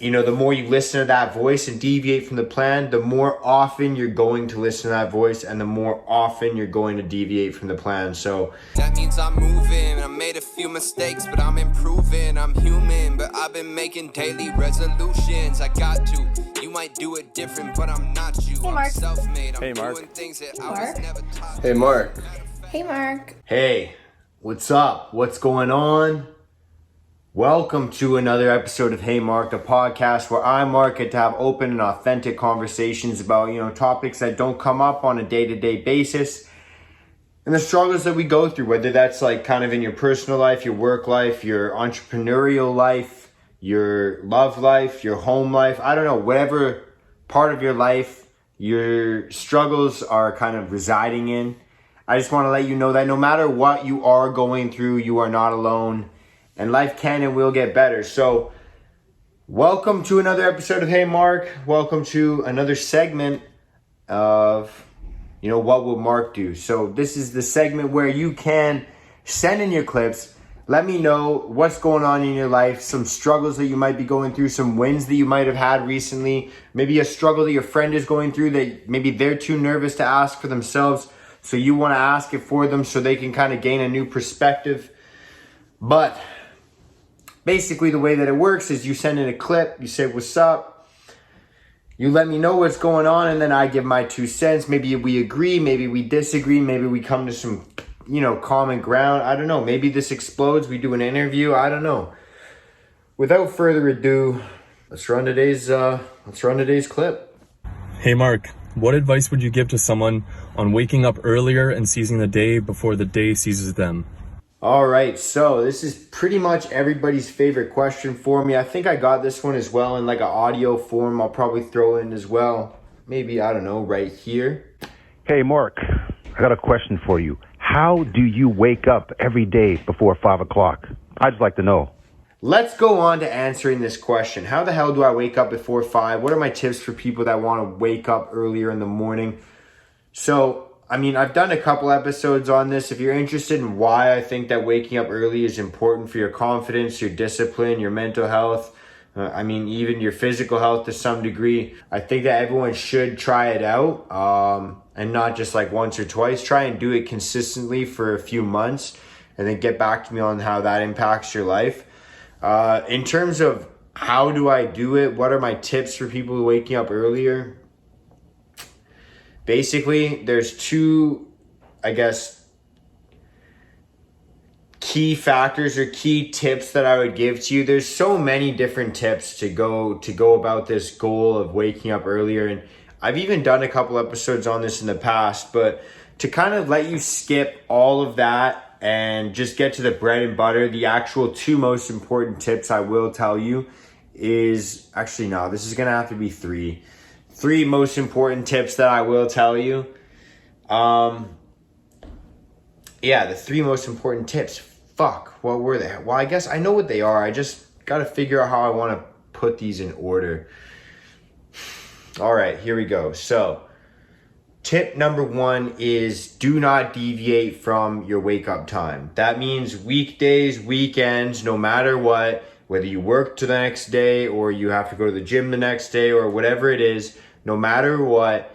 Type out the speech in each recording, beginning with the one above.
the more you listen to that voice and deviate from the plan, the more often you're going to listen to that voice and the more often you're going to deviate from the plan. So that means I'm moving. I made a few mistakes, but I'm improving. I'm human, but I've been making daily resolutions. I got to. You might do it different, but I'm not you. Hey, Mark. I'm self-made. I'm Hey, Mark. doing things that Hey, I was Mark. never taught. Hey, Mark. Hey, Mark. hey, what's up? What's going on? Welcome to another episode of Hey Mark, the podcast where I, Mark, get to have open and authentic conversations about, topics that don't come up on a day-to-day basis and the struggles that we go through, whether that's like kind of in your personal life, your work life, your entrepreneurial life, your love life, your home life. I don't know, whatever part of your life your struggles are kind of residing in. I just want to let you know that no matter what you are going through, you are not alone. And life can and will get better. So, welcome to another episode of Hey Mark. Welcome to another segment of, what will Mark do? So, this is the segment where you can send in your clips. Let me know what's going on in your life, some struggles that you might be going through, some wins that you might have had recently, maybe a struggle that your friend is going through that maybe they're too nervous to ask for themselves. So, you want to ask it for them so they can kind of gain a new perspective. But basically, the way that it works is you send in a clip, you say, what's up? You let me know what's going on, and then I give my 2 cents. Maybe we agree, maybe we disagree, maybe we come to some, common ground. I don't know. Maybe this explodes. We do an interview. I don't know. Without further ado, let's run today's clip. Hey, Mark. What advice would you give to someone on waking up earlier and seizing the day before the day seizes them? All right, so this is pretty much everybody's favorite question for me. I think I got this one as well in like an audio form. I'll probably throw in as well. Maybe, I don't know, right here. Hey, Mark, I got a question for you. How do you wake up every day before 5 o'clock? I'd just like to know. Let's go on to answering this question. How the hell do I wake up before 5? What are my tips for people that want to wake up earlier in the morning? So, I've done a couple episodes on this. If you're interested in why I think that waking up early is important for your confidence, your discipline, your mental health, even your physical health to some degree, I think that everyone should try it out, and not just like once or twice. Try and do it consistently for a few months and then get back to me on how that impacts your life. In terms of how do I do it, what are my tips for people waking up earlier? Basically, there's two, key factors or key tips that I would give to you. There's so many different tips to go about this goal of waking up earlier. And I've even done a couple episodes on this in the past, but to kind of let you skip all of that and just get to the bread and butter, the actual 2 most important tips I will tell you is, actually, no, this is going to have to be 3. 3 most important tips that I will tell you. The 3 most important tips. Fuck, what were they? Well, I guess I know what they are. I just got to figure out how I want to put these in order. All right, here we go. So, tip number 1 is do not deviate from your wake up time. That means weekdays, weekends, no matter what, whether you work to the next day or you have to go to the gym the next day or whatever it is, no matter what,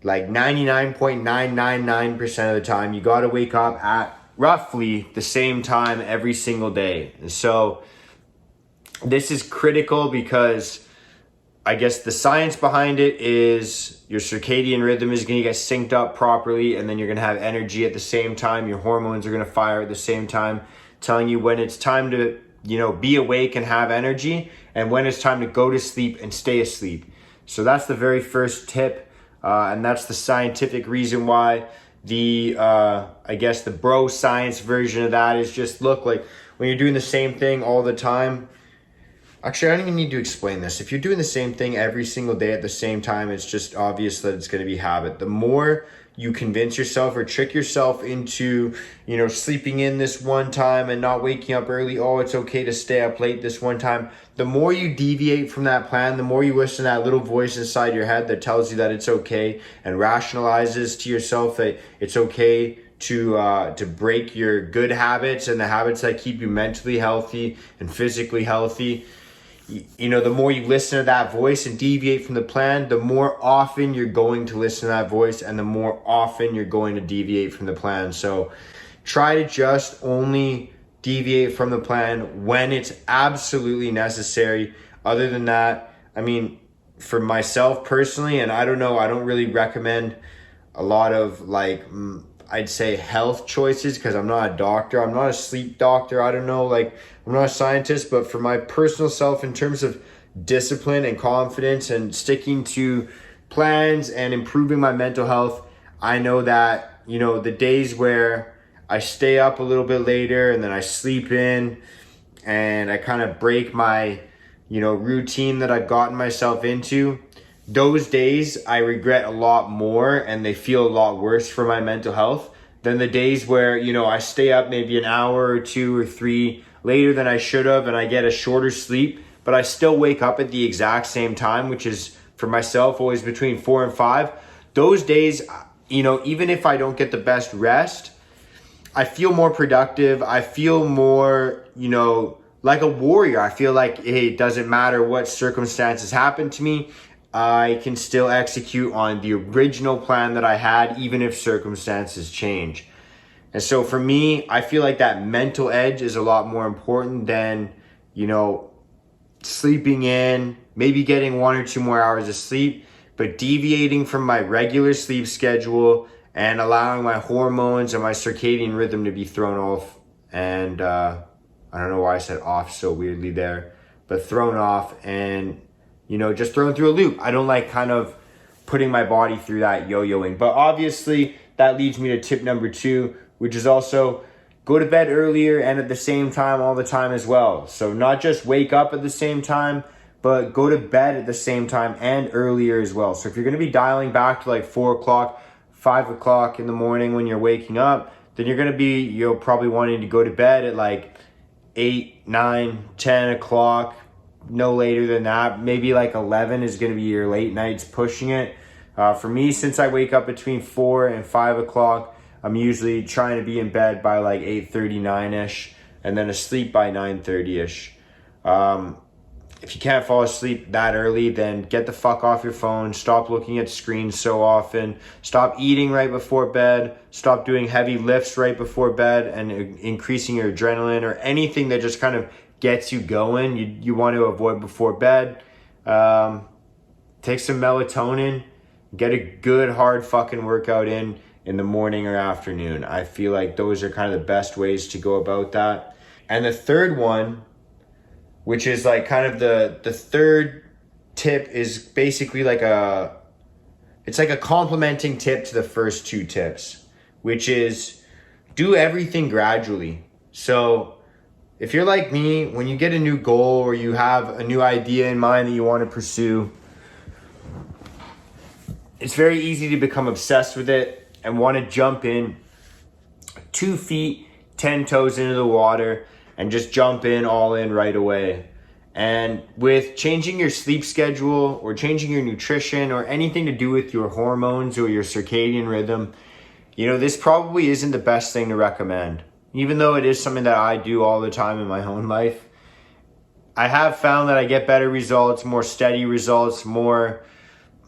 like 99.999% of the time, you got to wake up at roughly the same time every single day. And so this is critical because I guess the science behind it is your circadian rhythm is going to get synced up properly, and then you're going to have energy at the same time. Your hormones are going to fire at the same time, telling you when it's time to be awake and have energy, and when it's time to go to sleep and stay asleep. So that's the very first tip, and that's the scientific reason why. The the bro science version of that is just look like when you're doing the same thing all the time. Actually, I don't even need to explain this. If you're doing the same thing every single day at the same time, it's just obvious that it's going to be habit. The more you convince yourself or trick yourself into, sleeping in this one time and not waking up early. Oh, it's okay to stay up late this one time. The more you deviate from that plan, the more you listen to that little voice inside your head that tells you that it's okay and rationalizes to yourself that it's okay to break your good habits and the habits that keep you mentally healthy and physically healthy. the more you listen to that voice and deviate from the plan, the more often you're going to listen to that voice and the more often you're going to deviate from the plan. So try to just only deviate from the plan when it's absolutely necessary. Other than that, I mean, for myself personally, and I don't know, I don't really recommend a lot of I'd say health choices because I'm not a doctor. I'm not a sleep doctor. I don't know, I'm not a scientist, but for my personal self, in terms of discipline and confidence and sticking to plans and improving my mental health, I know that, the days where I stay up a little bit later and then I sleep in and I kind of break my, routine that I've gotten myself into, those days I regret a lot more and they feel a lot worse for my mental health than the days where, I stay up maybe an hour or 2 or 3 later than I should have and I get a shorter sleep, but I still wake up at the exact same time, which is for myself always between 4 and 5. Those days, even if I don't get the best rest, I feel more productive. I feel more, like a warrior. I feel like, hey, it doesn't matter what circumstances happen to me. I can still execute on the original plan that I had, even if circumstances change. And so for me, I feel like that mental edge is a lot more important than, sleeping in, maybe getting 1 or 2 more hours of sleep, but deviating from my regular sleep schedule and allowing my hormones and my circadian rhythm to be thrown off. And I don't know why I said off so weirdly there, but thrown off and just thrown through a loop. I don't like kind of putting my body through that yo-yoing. But obviously that leads me to tip number 2, which is also go to bed earlier and at the same time all the time as well. So not just wake up at the same time, but go to bed at the same time and earlier as well. So if you're going to be dialing back to 4 o'clock, 5 o'clock in the morning when you're waking up, then you're going to be, probably wanting to go to bed at 8, 9, 10 o'clock, no later than that. Maybe 11 is going to be your late nights pushing it. For me, since I wake up between 4 and 5 o'clock, I'm usually trying to be in bed by 8:39ish and then asleep by 9:30ish. If you can't fall asleep that early, then get the fuck off your phone. Stop looking at screens so often. Stop eating right before bed. Stop doing heavy lifts right before bed and increasing your adrenaline or anything that just kind of gets you going. You want to avoid before bed. Take some melatonin. Get a good hard fucking workout in the morning or afternoon. I feel like those are kind of the best ways to go about that. And the third one, which is kind of the third tip, is basically it's like a complementing tip to the first 2 tips, which is do everything gradually. So if you're like me, when you get a new goal or you have a new idea in mind that you want to pursue, it's very easy to become obsessed with it and want to jump in 2 feet, 10 toes into the water and just jump in all in right away. And with changing your sleep schedule or changing your nutrition or anything to do with your hormones or your circadian rhythm, this probably isn't the best thing to recommend. Even though it is something that I do all the time in my own life, I have found that I get better results, more steady results, more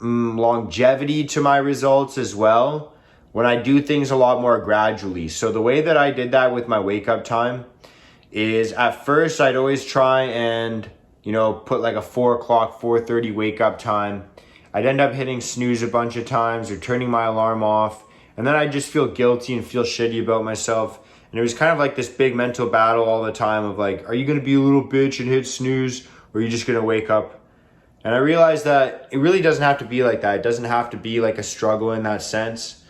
longevity to my results as well when I do things a lot more gradually. So the way that I did that with my wake up time is at first I'd always try and, put a 4 o'clock, 4:30 wake up time. I'd end up hitting snooze a bunch of times or turning my alarm off. And then I'd just feel guilty and feel shitty about myself. And it was kind of this big mental battle all the time of are you going to be a little bitch and hit snooze, or are you just going to wake up? And I realized that it really doesn't have to be like that. It doesn't have to be a struggle in that sense.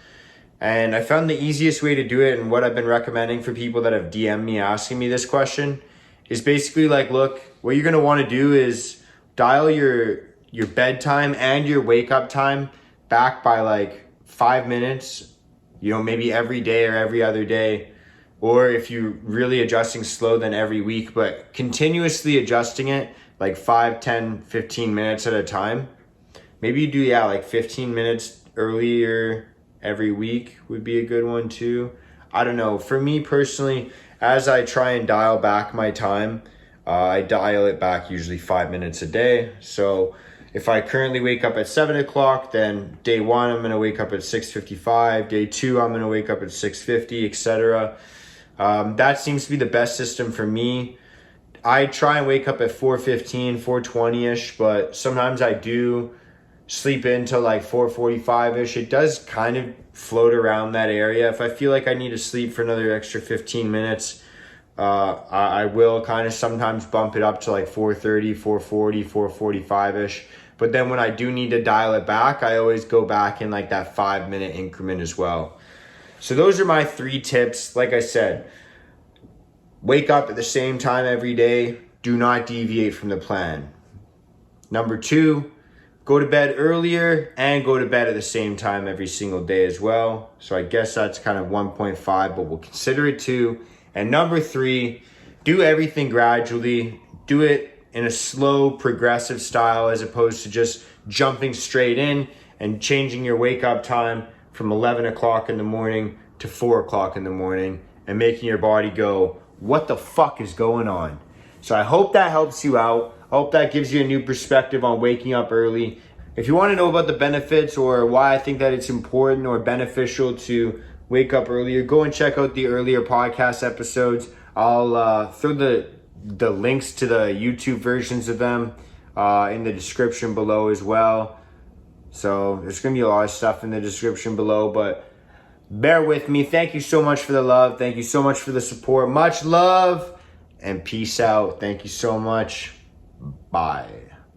And I found the easiest way to do it, and what I've been recommending for people that have DM'd me asking me this question, is basically look, what you're going to want to do is dial your bedtime and your wake up time back by 5 minutes, maybe every day or every other day. Or if you're really adjusting slow, then every week, but continuously adjusting it 5, 10, 15 minutes at a time. Maybe you do, 15 minutes earlier every week would be a good one too. I don't know. For me personally, as I try and dial back my time, I dial it back usually 5 minutes a day. So if I currently wake up at 7 o'clock, then day 1, I'm going to wake up at 6:55. Day 2, I'm going to wake up at 6:50, etc. That seems to be the best system for me. I try and wake up at 4:15, 4:20-ish, but sometimes I do sleep into like 4:45-ish. It does kind of float around that area. If I feel like I need to sleep for another extra 15 minutes, I will kind of sometimes bump it up to like 4:30, 4:40, 4:45-ish. But then when I do need to dial it back, I always go back in like that 5-minute increment as well. So those are my 3 tips. Like I said, wake up at the same time every day. Do not deviate from the plan. Number 2, go to bed earlier and go to bed at the same time every single day as well. So I guess that's kind of 1.5, but we'll consider it 2. And number 3, do everything gradually. Do it in a slow, progressive style as opposed to just jumping straight in and changing your wake up time from 11 o'clock in the morning to 4 o'clock in the morning and making your body go, what the fuck is going on? So I hope that helps you out. I hope that gives you a new perspective on waking up early. If you want to know about the benefits or why I think that it's important or beneficial to wake up earlier, go and check out the earlier podcast episodes. I'll throw the links to the YouTube versions of them in the description below as well. So there's going to be a lot of stuff in the description below, but bear with me. Thank you so much for the love. Thank you so much for the support. Much love and peace out. Thank you so much. Bye.